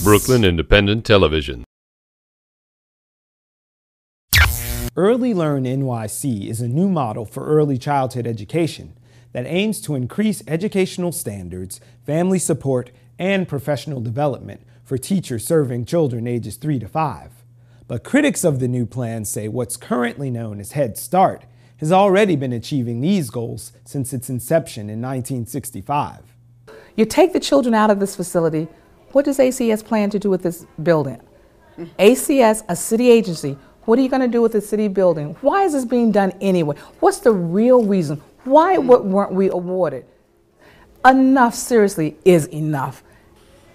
Brooklyn Independent Television. Early Learn NYC is a new model for early childhood education that aims to increase educational standards, family support, and professional development for teachers serving children ages 3 to 5. But critics of the new plan say what's currently known as Head Start has already been achieving these goals since its inception in 1965. You take the children out of this facility, what does ACS plan to do with this building? ACS, a city agency, what are you going to do with the city building? Why is this being done anyway? What's the real reason? Why weren't we awarded? Enough, seriously, is enough.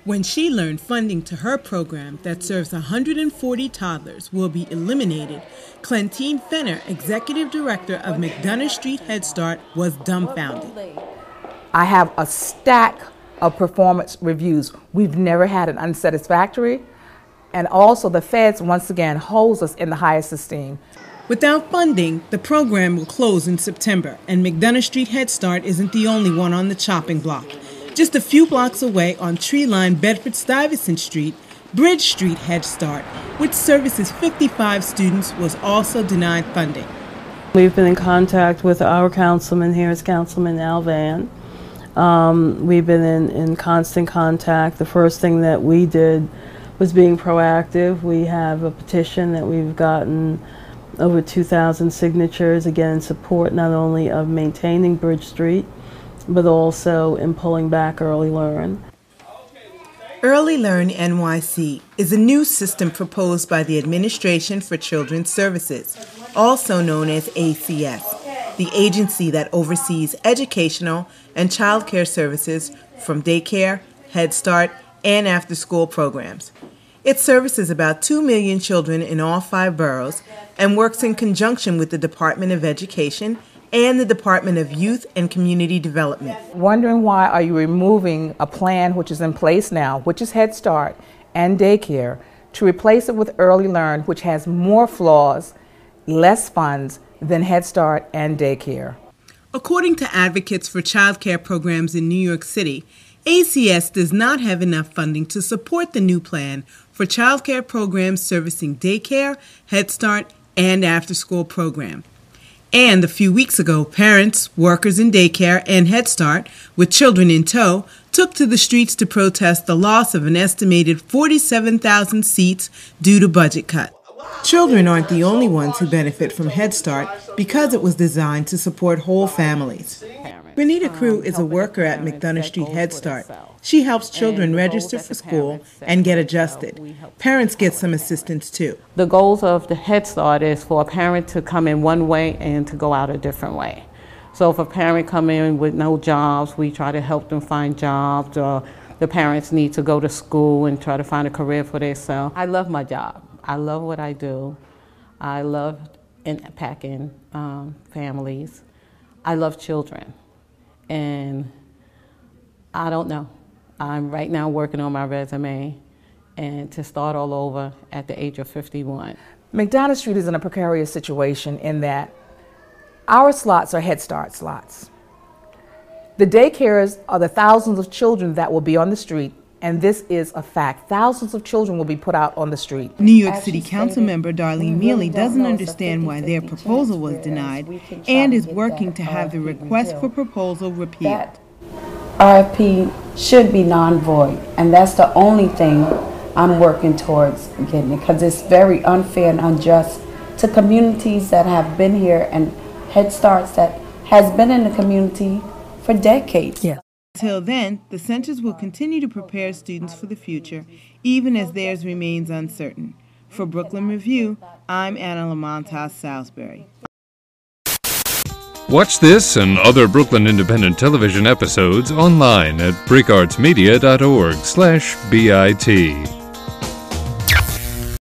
When she learned funding to her program that serves 140 toddlers will be eliminated, Clentine Fenner, Executive Director of McDonough Street Head Start, was dumbfounded. I have a stack of performance reviews. We've never had an unsatisfactory. And also the feds, once again, holds us in the highest esteem. Without funding, the program will close in September, and McDonough Street Head Start isn't the only one on the chopping block. Just a few blocks away on tree-lined Bedford Stuyvesant Street, Bridge Street Head Start, which services 55 students, was also denied funding. We've been in contact with our councilman here, is Councilman Al Van. We've been in constant contact. The first thing that we did was being proactive. We have a petition that we've gotten over 2,000 signatures, again, in support not only of maintaining Bridge Street, but also in pulling back Early Learn. Early Learn NYC is a new system proposed by the Administration for Children's Services, also known as ACS, the agency that oversees educational and child care services from daycare, Head Start, and after-school programs. It services about 2 million children in all 5 boroughs and works in conjunction with the Department of Education and the Department of Youth and Community Development. Wondering why are you removing a plan which is in place now, which is Head Start and daycare, to replace it with Early Learn, which has more flaws, less funds than Head Start and daycare. According to advocates for child care programs in New York City, ACS does not have enough funding to support the new plan for child care programs servicing daycare, Head Start, and after-school program. And a few weeks ago, parents, workers in daycare and Head Start, with children in tow, took to the streets to protest the loss of an estimated 47,000 seats due to budget cut. Children aren't the only ones who benefit from Head Start because it was designed to support whole families. Renita Crew is a worker at McDonough Street Head Start. She helps children register for school and get adjusted. Parents get some assistance too. The goals of the Head Start is for a parent to come in one way and to go out a different way. So if a parent come in with no jobs, we try to help them find jobs, or the parents need to go to school and try to find a career for themselves. I love my job. I love what I do. I love impacting families. I love children. And I don't know. I'm right now working on my resume and to start all over at the age of 51. McDonough Street is in a precarious situation in that our slots are Head Start slots. The daycares are the thousands of children that will be on the street, and this is a fact. Thousands of children will be put out on the street. New York City Council member Darlene Mealy doesn't understand why their proposal was denied and is working to have the request for proposal repealed. That RFP should be non-void, and that's the only thing I'm working towards getting, because it's very unfair and unjust to communities that have been here and Head Starts that has been in the community for decades. Yeah. Until then, the centers will continue to prepare students for the future, even as theirs remains uncertain. For Brooklyn Review, I'm Anna Lamontas Salisbury. Watch this and other Brooklyn Independent Television episodes online at bricartsmedia.org/BIT.